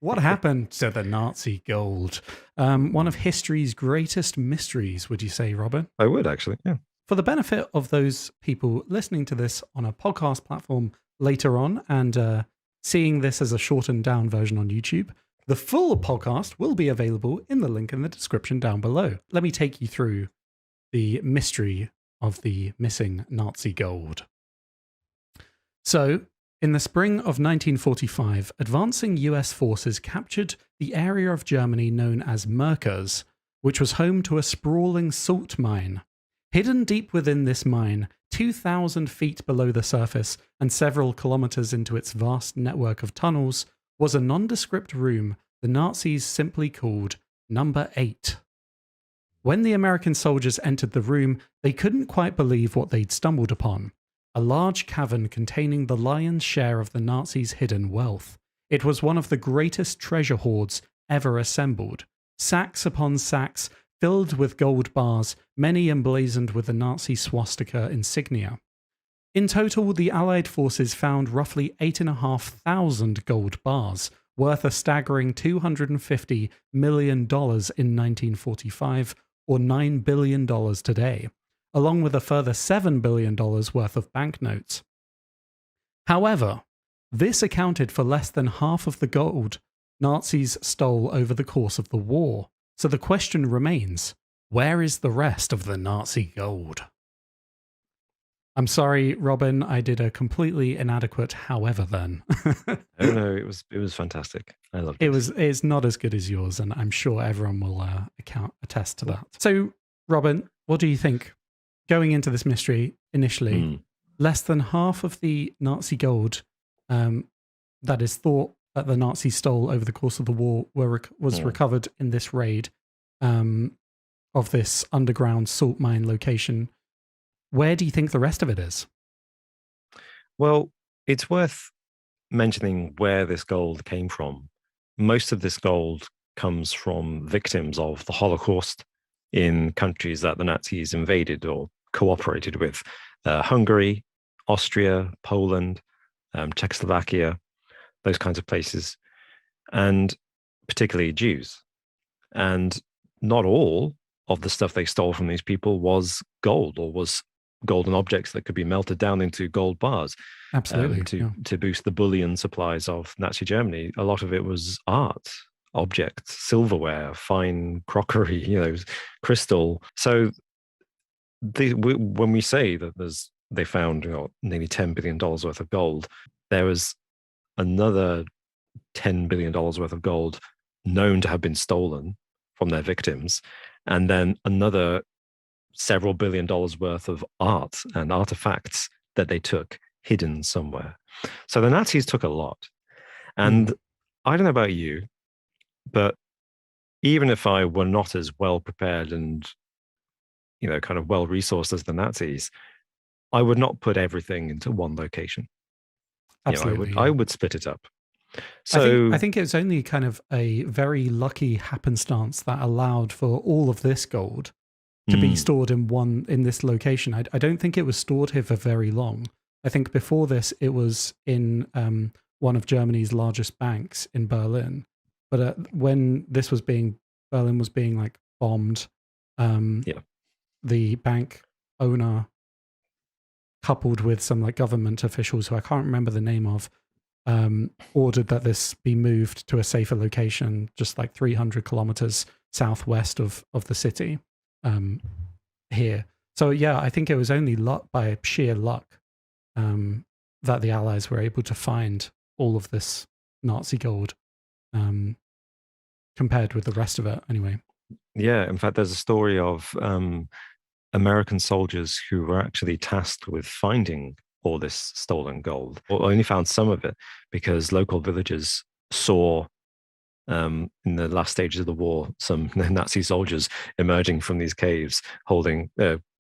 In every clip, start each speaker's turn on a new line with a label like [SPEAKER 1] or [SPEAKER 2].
[SPEAKER 1] What happened to the Nazi gold? One of history's greatest mysteries, would you say, Robin?
[SPEAKER 2] I would actually, yeah.
[SPEAKER 1] For the benefit of those people listening to this on a podcast platform later on and seeing this as a shortened down version on YouTube, the full podcast will be available in the link in the description down below. Let me take you through the mystery of the missing Nazi gold. So, in the spring of 1945, advancing US forces captured the area of Germany known as Merkers, which was home to a sprawling salt mine. Hidden deep within this mine, 2,000 feet below the surface and several kilometers into its vast network of tunnels, was a nondescript room the Nazis simply called Number 8. When the American soldiers entered the room, they couldn't quite believe what they'd stumbled upon. A large cavern containing the lion's share of the Nazis' hidden wealth. It was one of the greatest treasure hoards ever assembled. Sacks upon sacks, filled with gold bars, many emblazoned with the Nazi swastika insignia. In total, the Allied forces found roughly 8,500 gold bars, worth a staggering $250 million in 1945, or $9 billion today, along with a further $7 billion worth of banknotes. However, this accounted for less than half of the gold Nazis stole over the course of the war. So the question remains, where is the rest of the Nazi gold? I'm sorry, Robin, I did a completely inadequate however then.
[SPEAKER 2] Oh no, it was fantastic. I loved it.
[SPEAKER 1] It's not as good as yours, and I'm sure everyone will attest to that. So, Robin, what do you think? Going into this mystery initially, less than half of the Nazi gold that is thought that the Nazis stole over the course of the war was recovered in this raid of this underground salt mine location. Where do you think the rest of it is?
[SPEAKER 2] Well, it's worth mentioning where this gold came from. Most of this gold comes from victims of the Holocaust in countries that the Nazis invaded or cooperated with. Hungary, Austria, Poland, Czechoslovakia, those kinds of places, and particularly Jews. And not all of the stuff they stole from these people was gold or was golden objects that could be melted down into gold bars.
[SPEAKER 1] Absolutely.
[SPEAKER 2] To boost the bullion supplies of Nazi Germany. A lot of it was art, objects, silverware, fine crockery, crystal. So when we say that they found nearly $10 billion worth of gold, there was another $10 billion worth of gold known to have been stolen from their victims, and then another several billion dollars worth of art and artifacts that they took hidden somewhere. So the Nazis took a lot. And I don't know about you, but even if I were not as well prepared and, kind of well resourced as the Nazis, I would not put everything into one location.
[SPEAKER 1] Absolutely.
[SPEAKER 2] I would split it up. So
[SPEAKER 1] I think it was only kind of a very lucky happenstance that allowed for all of this gold to be stored in this location. I don't think it was stored here for very long. I think before this, it was in one of Germany's largest banks in Berlin. But when Berlin was being like bombed, the bank owner, coupled with some like government officials who I can't remember the name of, ordered that this be moved to a safer location, just like 300 kilometers southwest of the city. Here. So yeah, I think it was only by sheer luck that the Allies were able to find all of this Nazi gold compared with the rest of it anyway.
[SPEAKER 2] Yeah, in fact, there's a story of American soldiers who were actually tasked with finding all this stolen gold, or only found some of it because local villagers saw in the last stages of the war, some Nazi soldiers emerging from these caves holding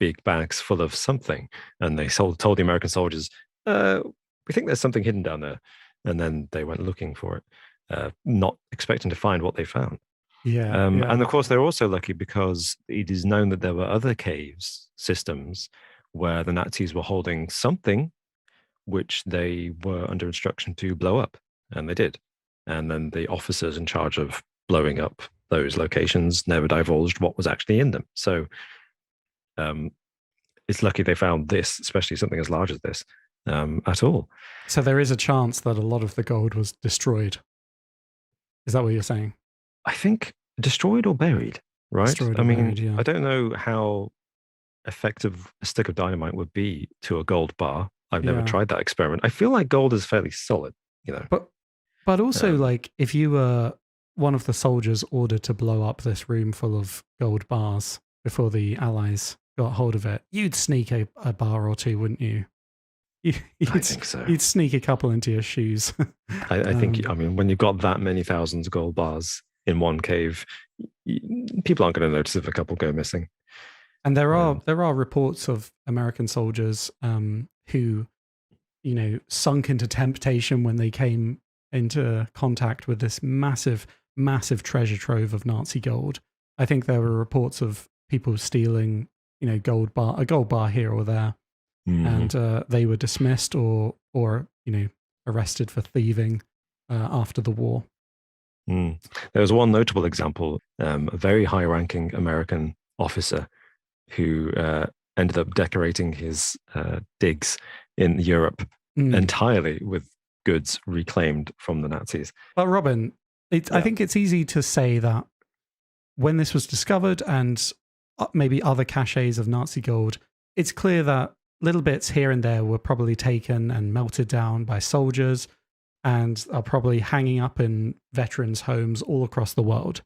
[SPEAKER 2] big bags full of something. And they told the American soldiers, we think there's something hidden down there. And then they went looking for it, not expecting to find what they found. And of course, they're also lucky because it is known that there were other caves systems where the Nazis were holding something which they were under instruction to blow up. And they did. And then the officers in charge of blowing up those locations never divulged what was actually in them. So it's lucky they found this, especially something as large as this, at all.
[SPEAKER 1] So there is a chance that a lot of the gold was destroyed. Is that what you're saying?
[SPEAKER 2] I think destroyed or buried, right?
[SPEAKER 1] Destroyed
[SPEAKER 2] I
[SPEAKER 1] or
[SPEAKER 2] mean,
[SPEAKER 1] buried, yeah.
[SPEAKER 2] I don't know how effective a stick of dynamite would be to a gold bar. I've never
[SPEAKER 1] Yeah.
[SPEAKER 2] tried that experiment. I feel like gold is fairly solid, you know.
[SPEAKER 1] But also, like, if you were one of the soldiers ordered to blow up this room full of gold bars before the Allies got hold of it, you'd sneak a bar or two, wouldn't you?
[SPEAKER 2] I think so.
[SPEAKER 1] You'd sneak a couple into your shoes.
[SPEAKER 2] I think, I mean, when you've got that many thousands of gold bars in one cave, people aren't going to notice if a couple go missing.
[SPEAKER 1] And there are reports of American soldiers who, you know, sunk into temptation when they came into contact with this massive treasure trove of Nazi gold. I think there were reports of people stealing, you know, a gold bar here or there, and they were dismissed or you know, arrested for thieving after the war.
[SPEAKER 2] There was one notable example, a very high-ranking American officer who ended up decorating his digs in Europe entirely with goods reclaimed from the Nazis.
[SPEAKER 1] But Robin, I think it's easy to say that when this was discovered and maybe other caches of Nazi gold, it's clear that little bits here and there were probably taken and melted down by soldiers and are probably hanging up in veterans' homes all across the world.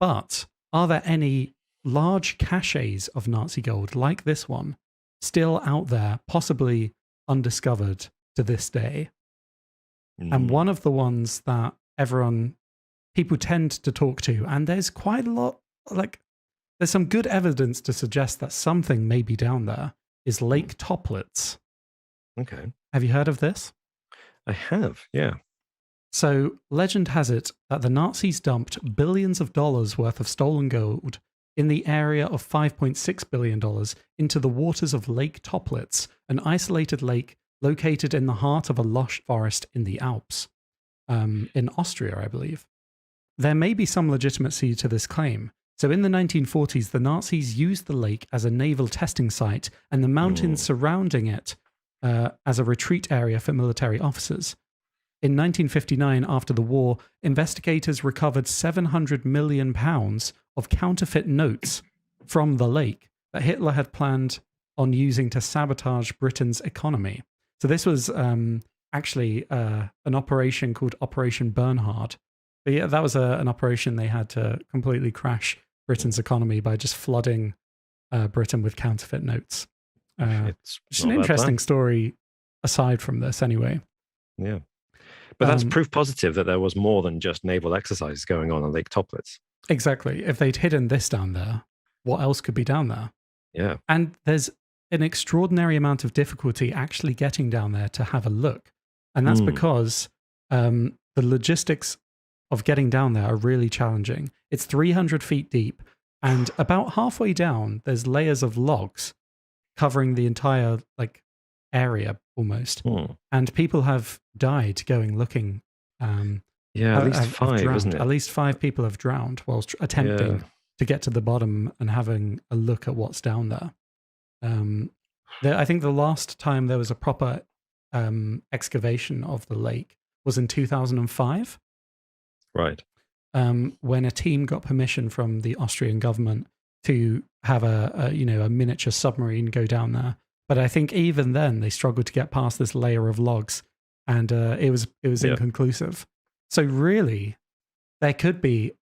[SPEAKER 1] But are there any large caches of Nazi gold like this one still out there, possibly undiscovered to this day? And one of the ones that people tend to talk to, and there's quite a lot, like, there's some good evidence to suggest that something may be down there, is Lake Toplitz.
[SPEAKER 2] Okay.
[SPEAKER 1] Have you heard of this?
[SPEAKER 2] I have, yeah.
[SPEAKER 1] So legend has it that the Nazis dumped billions of dollars worth of stolen gold in the area of $5.6 billion into the waters of Lake Toplitz, an isolated lake located in the heart of a lush forest in the Alps, in Austria, I believe. There may be some legitimacy to this claim. So in the 1940s, the Nazis used the lake as a naval testing site and the mountains surrounding it as a retreat area for military officers. In 1959, after the war, investigators recovered £700 million of counterfeit notes from the lake that Hitler had planned on using to sabotage Britain's economy. So this was actually an operation called Operation Bernhard. But yeah, that was an operation they had to completely crash Britain's economy by just flooding Britain with counterfeit notes. It's an interesting story aside from this anyway.
[SPEAKER 2] Yeah. But that's proof positive that there was more than just naval exercises going on Lake Toplitz.
[SPEAKER 1] Exactly. If they'd hidden this down there, what else could be down there?
[SPEAKER 2] Yeah.
[SPEAKER 1] And there's an extraordinary amount of difficulty actually getting down there to have a look. And that's because the logistics of getting down there are really challenging. It's 300 feet deep, and about halfway down, there's layers of logs covering the entire area almost. And people have died going looking.
[SPEAKER 2] At least five, isn't it?
[SPEAKER 1] At least 5 people have drowned whilst attempting to get to the bottom and having a look at what's down there. I think the last time there was a proper excavation of the lake was in 2005.
[SPEAKER 2] Right.
[SPEAKER 1] When a team got permission from the Austrian government to have a miniature submarine go down there. But I think even then they struggled to get past this layer of logs, and it was inconclusive. So really, there could be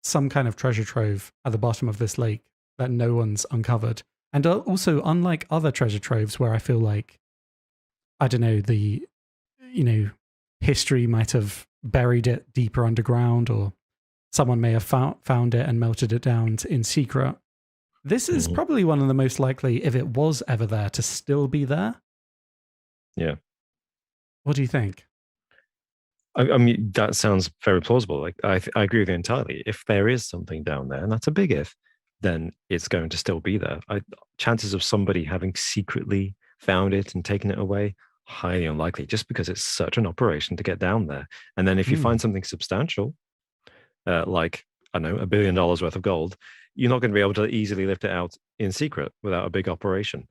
[SPEAKER 1] some kind of treasure trove at the bottom of this lake that no one's uncovered. And also, unlike other treasure troves where I feel like, I don't know, history might have buried it deeper underground, or someone may have found it and melted it down in secret. This is probably one of the most likely, if it was ever there, to still be there.
[SPEAKER 2] Yeah.
[SPEAKER 1] What do you think?
[SPEAKER 2] I mean, that sounds very plausible. Like I agree with you entirely. If there is something down there, and that's a big if, then it's going to still be there. Chances of somebody having secretly found it and taken it away highly unlikely, just because it's such an operation to get down there. And then if you find something substantial, like, I don't know, $1 billion worth of gold, you're not going to be able to easily lift it out in secret without a big operation.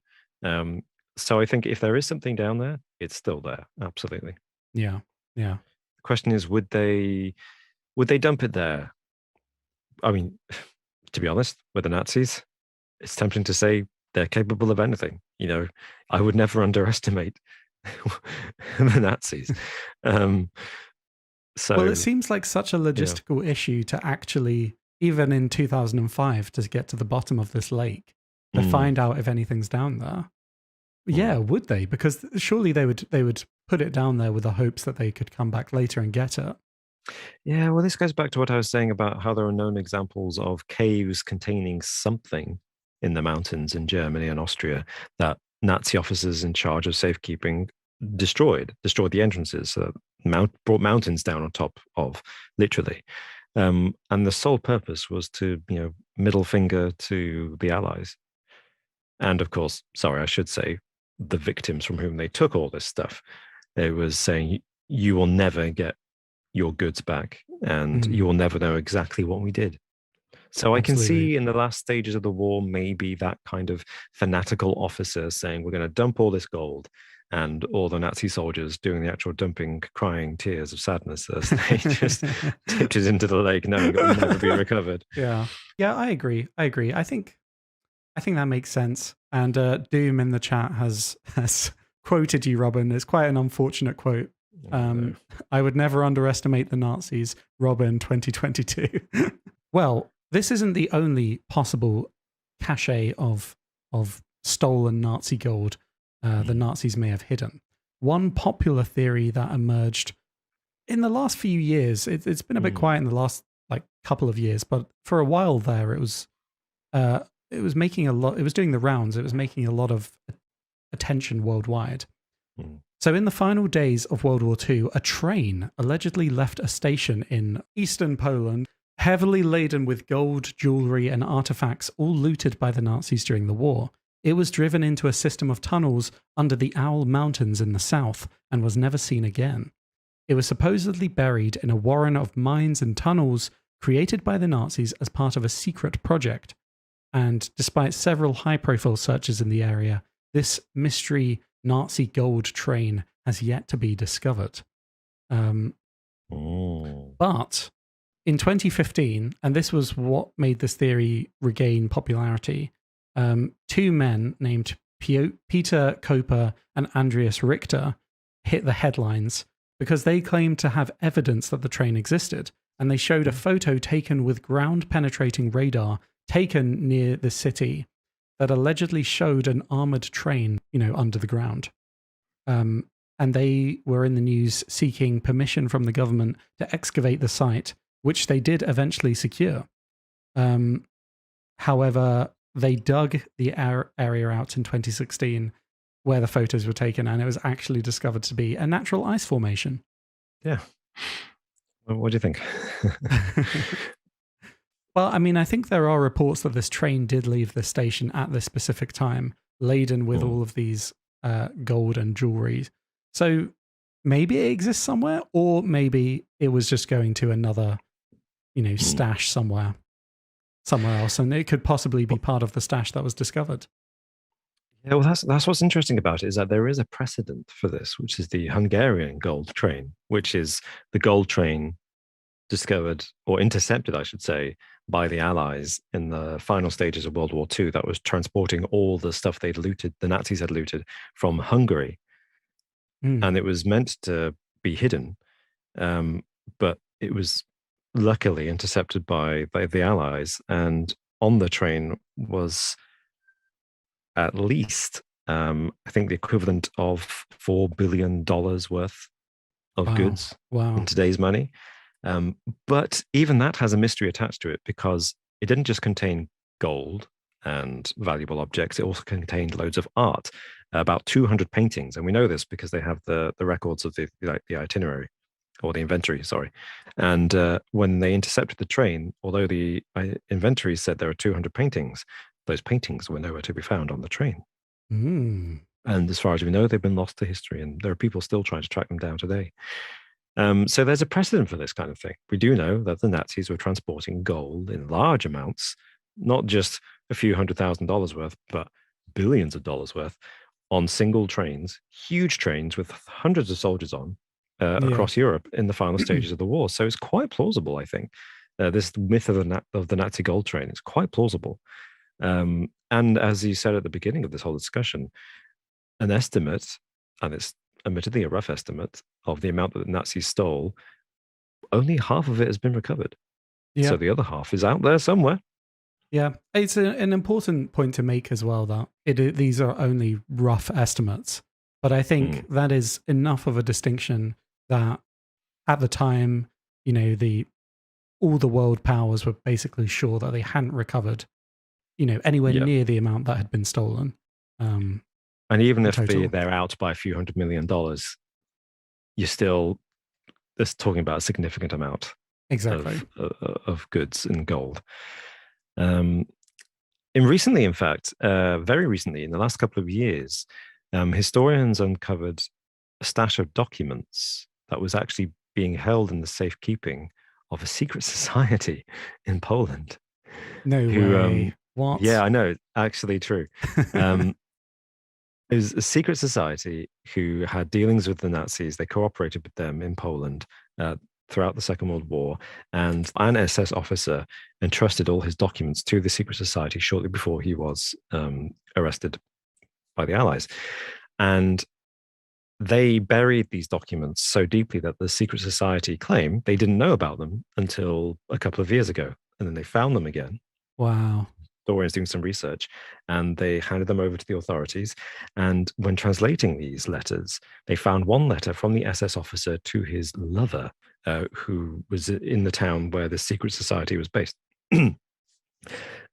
[SPEAKER 2] So I think if there is something down there, it's still there. Absolutely.
[SPEAKER 1] Yeah. Yeah.
[SPEAKER 2] The question is, would they dump it there? I mean, to be honest, with the Nazis, it's tempting to say they're capable of anything. I would never underestimate the Nazis.
[SPEAKER 1] Well, it seems like such a logistical issue to actually, even in 2005, to get to the bottom of this lake, to find out if anything's down there. Yeah, would they? Because surely they would put it down there with the hopes that they could come back later and get it.
[SPEAKER 2] Yeah, well, this goes back to what I was saying about how there are known examples of caves containing something in the mountains in Germany and Austria that Nazi officers in charge of safekeeping destroyed the entrances, brought mountains down on top of, literally. And the sole purpose was to, middle finger to the Allies. And of course, sorry, I should say, the victims from whom they took all this stuff. It was saying, you will never get your goods back, and you will never know exactly what we did. So I can see in the last stages of the war, maybe that kind of fanatical officer saying, we're going to dump all this gold, and all the Nazi soldiers doing the actual dumping, crying tears of sadness as they just tipped it into the lake, knowing it will never be recovered.
[SPEAKER 1] Yeah. I agree. I think that makes sense. And Doom in the chat has quoted you, Robin. It's quite an unfortunate quote. I would never underestimate the Nazis, Robin 2022. Well, this isn't the only possible cache of stolen Nazi gold the Nazis may have hidden. One popular theory that emerged in the last few years, it's been a bit quiet in the last couple of years, but for a while there, it was making a lot. It was doing the rounds. It was making a lot of attention worldwide. So in the final days of World War II, a train allegedly left a station in eastern Poland, heavily laden with gold, jewelry, and artifacts, all looted by the Nazis during the war. It was driven into a system of tunnels under the Owl Mountains in the south and was never seen again. It was supposedly buried in a warren of mines and tunnels created by the Nazis as part of a secret project. And despite several high-profile searches in the area, this mystery Nazi gold train has yet to be discovered. But in 2015, and this was what made this theory regain popularity, two men named Peter Koper and Andreas Richter hit the headlines because they claimed to have evidence that the train existed, and they showed a photo taken with ground-penetrating radar taken near the city that allegedly showed an armored train, under the ground. And they were in the news seeking permission from the government to excavate the site, which they did eventually secure. However, they dug the area out in 2016 where the photos were taken, and it was actually discovered to be a natural ice formation.
[SPEAKER 2] Yeah. Well, what do you think?
[SPEAKER 1] Well, I mean, I think there are reports that this train did leave the station at this specific time, laden with all of these gold and jewelry. So maybe it exists somewhere, or maybe it was just going to another, stash somewhere else, and it could possibly be part of the stash that was discovered.
[SPEAKER 2] Yeah, well, that's what's interesting about it, is that there is a precedent for this, which is the Hungarian gold train, which is the gold train discovered, or intercepted, I should say, by the Allies in the final stages of World War II, that was transporting all the stuff they'd looted, the Nazis had looted, from Hungary. And it was meant to be hidden, but it was luckily intercepted by the Allies, and on the train was at least, I think, the equivalent of $4 billion worth of goods in today's money. But even that has a mystery attached to it, because it didn't just contain gold and valuable objects. It also contained loads of art, about 200 paintings. And we know this because they have the records of the itinerary, or the inventory, sorry. And when they intercepted the train, although the inventory said there are 200 paintings, those paintings were nowhere to be found on the train. And as far as we know, they've been lost to history, and there are people still trying to track them down today. So there's a precedent for this kind of thing. We do know that the Nazis were transporting gold in large amounts, not just a few $100,000 worth, but billions of dollars worth on single trains, huge trains with hundreds of soldiers on across Europe in the final stages of the war. So it's quite plausible, I think. This myth of the Nazi gold train is quite plausible. And as you said at the beginning of this whole discussion, an estimate, and it's admittedly a rough estimate, of the amount that the Nazis stole, only half of it has been recovered. Yeah. So the other half is out there somewhere.
[SPEAKER 1] Yeah, it's an important point to make as well, that these are only rough estimates. But I think that is enough of a distinction that at the time, all the world powers were basically sure that they hadn't recovered, anywhere near the amount that had been stolen.
[SPEAKER 2] And even if they're out by a few $100 million, you're still just talking about a significant amount of goods and gold. In fact, very recently, in the last couple of years, historians uncovered a stash of documents that was actually being held in the safekeeping of a secret society in Poland.
[SPEAKER 1] No way. What?
[SPEAKER 2] Yeah, I know. Actually true. It was a secret society who had dealings with the Nazis. They cooperated with them in Poland throughout the Second World War. And an SS officer entrusted all his documents to the secret society shortly before he was arrested by the Allies. And they buried these documents so deeply that the secret society claimed they didn't know about them until a couple of years ago. And then they found them again.
[SPEAKER 1] Wow.
[SPEAKER 2] Historians doing some research, and they handed them over to the authorities. And when translating these letters, they found one letter from the SS officer to his lover, who was in the town where the secret society was based.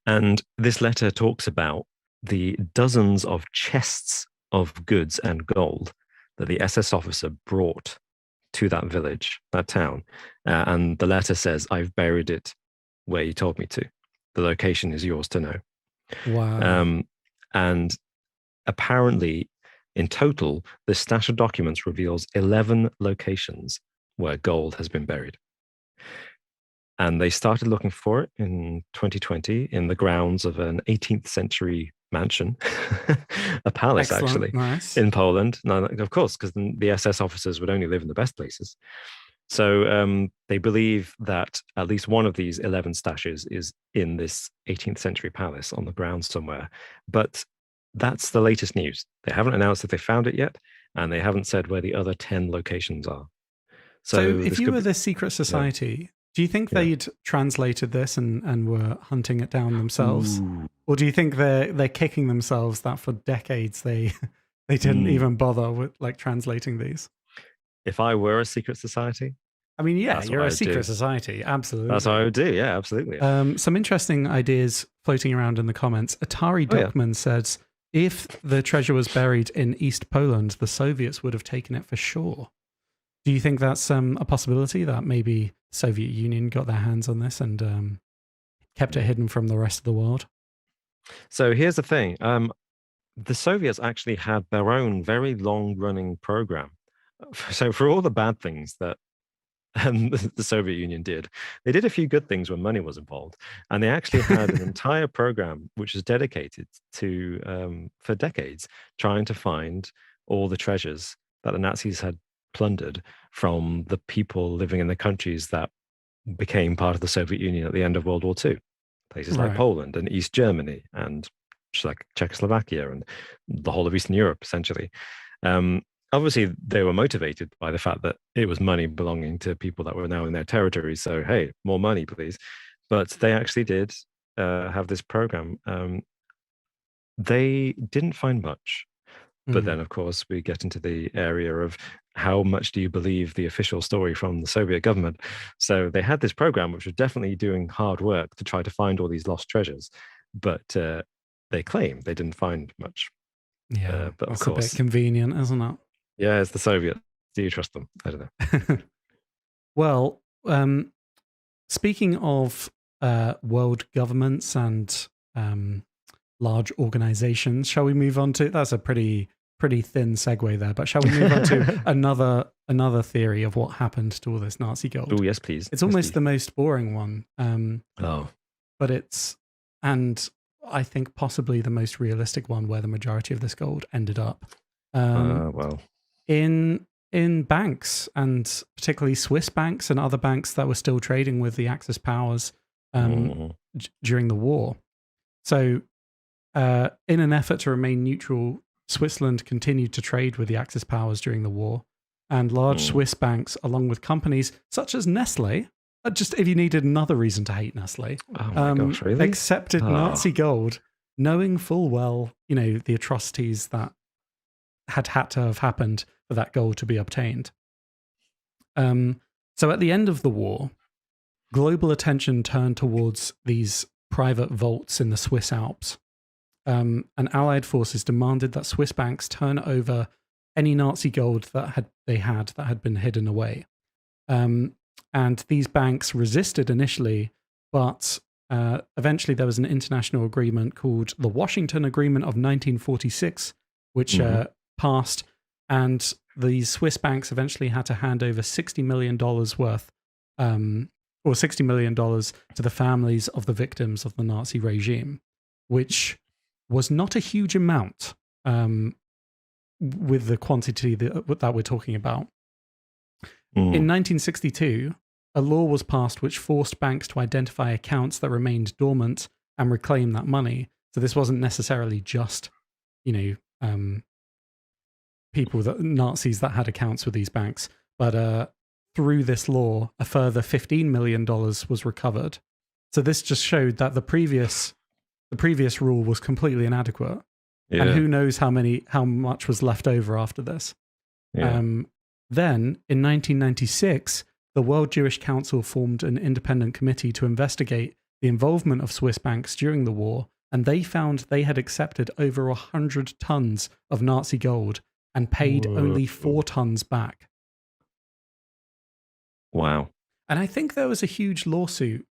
[SPEAKER 2] And this letter talks about the dozens of chests of goods and gold that the SS officer brought to that village, that town. And the letter says, "I've buried it where you told me to. The location is yours to know."
[SPEAKER 1] Wow.
[SPEAKER 2] And apparently, in total, this stash of documents reveals 11 locations where gold has been buried. And they started looking for it in 2020 in the grounds of an 18th century mansion, a palace. Excellent. Actually, nice. In Poland. Now, of course, because the SS officers would only live in the best places. So they believe that at least one of these 11 stashes is in this 18th century palace on the grounds somewhere. But that's the latest news. They haven't announced that they found it yet, and they haven't said where the other 10 locations are.
[SPEAKER 1] So if you were the secret society, do you think they'd translated this and were hunting it down themselves? Ooh. Or do you think they're kicking themselves that for decades they didn't even bother with translating these?
[SPEAKER 2] If I were a secret society,
[SPEAKER 1] I mean, yeah, you're a secret society. Absolutely.
[SPEAKER 2] That's what I would do. Yeah, absolutely.
[SPEAKER 1] Some interesting ideas floating around in the comments. Atari Duckman says, if the treasure was buried in East Poland, the Soviets would have taken it for sure. Do you think that's a possibility, that maybe Soviet Union got their hands on this and kept it hidden from the rest of the world?
[SPEAKER 2] So here's the thing. The Soviets actually had their own very long-running program. So for all the bad things that the Soviet Union did, they did a few good things when money was involved. And they actually had an entire program which was dedicated to, for decades, trying to find all the treasures that the Nazis had plundered from the people living in the countries that became part of the Soviet Union at the end of World War II. Places like Poland and East Germany and like Czechoslovakia and the whole of Eastern Europe, essentially. Obviously, they were motivated by the fact that it was money belonging to people that were now in their territory. So, hey, more money, please. But they actually did have this program. They didn't find much. But then, of course, we get into the area of how much do you believe the official story from the Soviet government? So they had this program, which was definitely doing hard work to try to find all these lost treasures. But they claim they didn't find much.
[SPEAKER 1] Yeah, but that's of course, a bit convenient, isn't it?
[SPEAKER 2] Yeah, it's the Soviets. Do you trust them? I don't know.
[SPEAKER 1] Well, speaking of world governments and large organizations, shall we move on to... That's a pretty pretty thin segue there. But shall we move on to another theory of what happened to all this Nazi gold?
[SPEAKER 2] Oh, yes, please.
[SPEAKER 1] It's almost the most boring one. But and I think possibly the most realistic one, where the majority of this gold ended up. In banks, and particularly Swiss banks and other banks that were still trading with the Axis powers during the war. So in an effort to remain neutral, Switzerland continued to trade with the Axis powers during the war, and large Swiss banks, along with companies such as Nestle, just if you needed another reason to hate Nestle,
[SPEAKER 2] really?
[SPEAKER 1] accepted Nazi gold, knowing full well, the atrocities that had to have happened for that gold to be obtained. So at the end of the war, global attention turned towards these private vaults in the Swiss Alps. And Allied forces demanded that Swiss banks turn over any Nazi gold that had been hidden away. And these banks resisted initially, but eventually there was an international agreement called the Washington Agreement of 1946, which passed, and the Swiss banks eventually had to hand over $60 million worth, or $60 million to the families of the victims of the Nazi regime, which was not a huge amount with the quantity that we're talking about. In 1962, a law was passed which forced banks to identify accounts that remained dormant and reclaim that money. So this wasn't necessarily just, Nazis that had accounts with these banks, but through this law, a further $15 million was recovered. So this just showed that the previous rule was completely inadequate, and who knows how much was left over after this. Then in 1996, the World Jewish Council formed an independent committee to investigate the involvement of Swiss banks during the war, and they found they had accepted over 100 tons of Nazi gold and paid only 4 tons back.
[SPEAKER 2] Wow.
[SPEAKER 1] And I think there was a huge lawsuit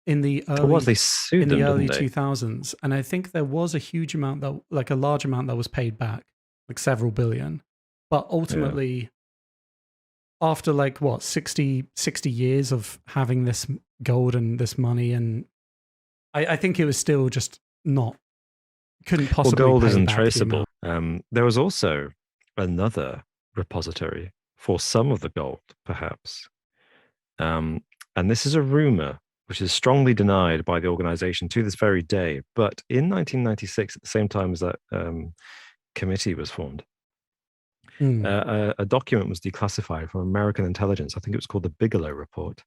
[SPEAKER 1] in the early,
[SPEAKER 2] they sued them,
[SPEAKER 1] early
[SPEAKER 2] didn't they?
[SPEAKER 1] 2000s. And I think there was a huge amount a large amount that was paid back, like several billion. But ultimately, after 60 years of having this gold and this money, and I think it was still just couldn't possibly.
[SPEAKER 2] Well, gold
[SPEAKER 1] pay
[SPEAKER 2] isn't
[SPEAKER 1] back
[SPEAKER 2] traceable. There was also another repository for some of the gold, perhaps. And this is a rumor which is strongly denied by the organization to this very day. But in 1996, at the same time as that committee was formed, a document was declassified from American intelligence. I think it was called the Bigelow Report.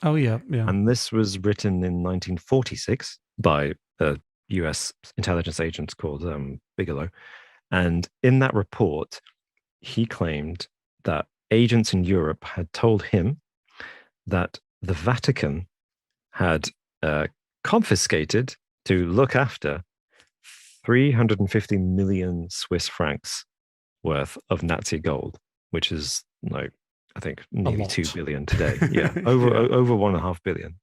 [SPEAKER 1] Oh, yeah.
[SPEAKER 2] And this was written in 1946 by a US intelligence agent called Bigelow. And in that report, he claimed that agents in Europe had told him that the Vatican had confiscated to look after 350 million Swiss francs worth of Nazi gold, which is I think nearly 2 billion today. Yeah, over 1.5 billion.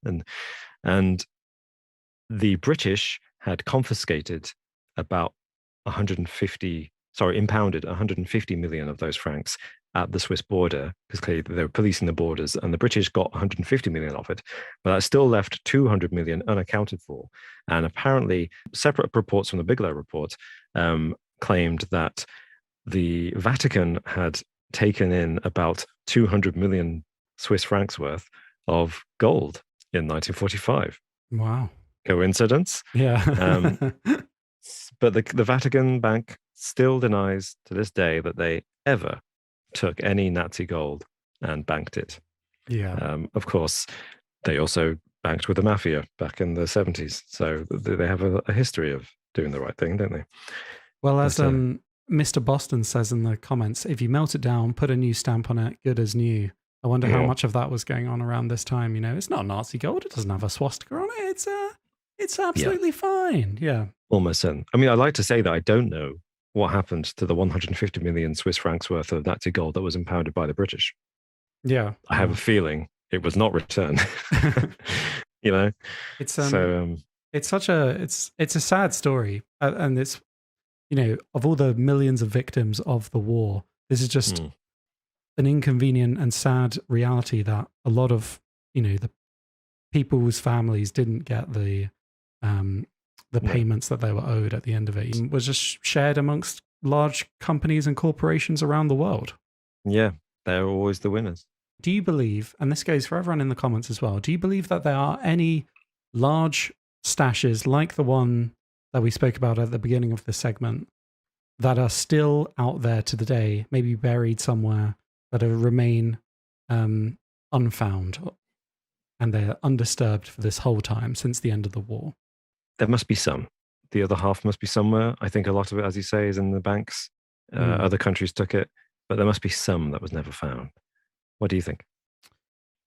[SPEAKER 2] And the British had confiscated about impounded 150 million of those francs at the Swiss border, because clearly they were policing the borders, and the British got 150 million of it, but that still left 200 million unaccounted for. And apparently separate reports from the Bigelow report claimed that the Vatican had taken in about 200 million Swiss francs worth of gold in 1945.
[SPEAKER 1] Wow.
[SPEAKER 2] Coincidence?
[SPEAKER 1] Yeah.
[SPEAKER 2] But the Vatican Bank still denies to this day that they ever took any Nazi gold and banked it.
[SPEAKER 1] Yeah.
[SPEAKER 2] Of course, they also banked with the mafia back in the 70s. So they have a history of doing the right thing, don't they?
[SPEAKER 1] Well, as Mr. Boston says in the comments, if you melt it down, put a new stamp on it, good as new. I wonder how much of that was going on around this time. It's not Nazi gold. It doesn't have a swastika on it. It's absolutely fine. Yeah.
[SPEAKER 2] Almost certain. I mean, I like to say that I don't know what happened to the 150 million Swiss francs worth of Nazi gold that was impounded by the British.
[SPEAKER 1] Yeah.
[SPEAKER 2] I have a feeling it was not returned.
[SPEAKER 1] It's a sad story, and of all the millions of victims of the war, this is just an inconvenient and sad reality that a lot of, the people's families didn't get the payments that they were owed at the end of it. It was just shared amongst large companies and corporations around the world.
[SPEAKER 2] Yeah, they're always the winners.
[SPEAKER 1] Do you believe, and this goes for everyone in the comments as well, do you believe that there are any large stashes like the one that we spoke about at the beginning of this segment that are still out there to the day, maybe buried somewhere, that remain unfound and they're undisturbed for this whole time since the end of the war?
[SPEAKER 2] There must be some. The other half must be somewhere. I think a lot of it, as you say, is in the banks. Other countries took it, but there must be some that was never found. What do you think?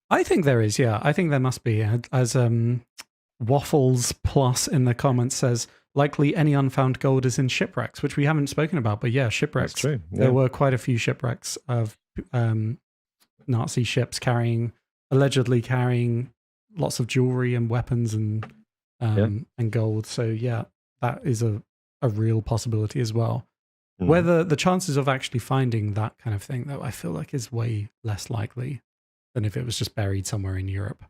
[SPEAKER 1] I think there is, yeah. I think there must be. As Waffles Plus in the comments says, likely any unfound gold is in shipwrecks, which we haven't spoken about, but yeah, shipwrecks.
[SPEAKER 2] That's true. Yeah.
[SPEAKER 1] There were quite a few shipwrecks of Nazi ships allegedly carrying lots of jewelry and weapons and gold. So yeah, that is a real possibility as well. Whether the chances of actually finding that kind of thing, though, I feel like is way less likely than if it was just buried somewhere in Europe.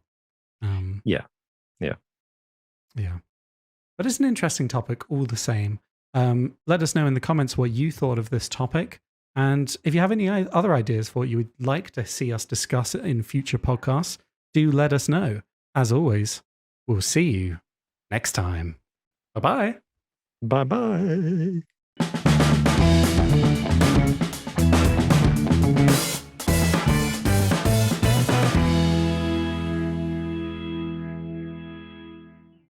[SPEAKER 2] Yeah.
[SPEAKER 1] But it's an interesting topic all the same. Let us know in the comments what you thought of this topic. And if you have any other ideas for what you would like to see us discuss in future podcasts, do let us know. As always, we'll see you next time. Bye-bye.
[SPEAKER 2] Bye-bye.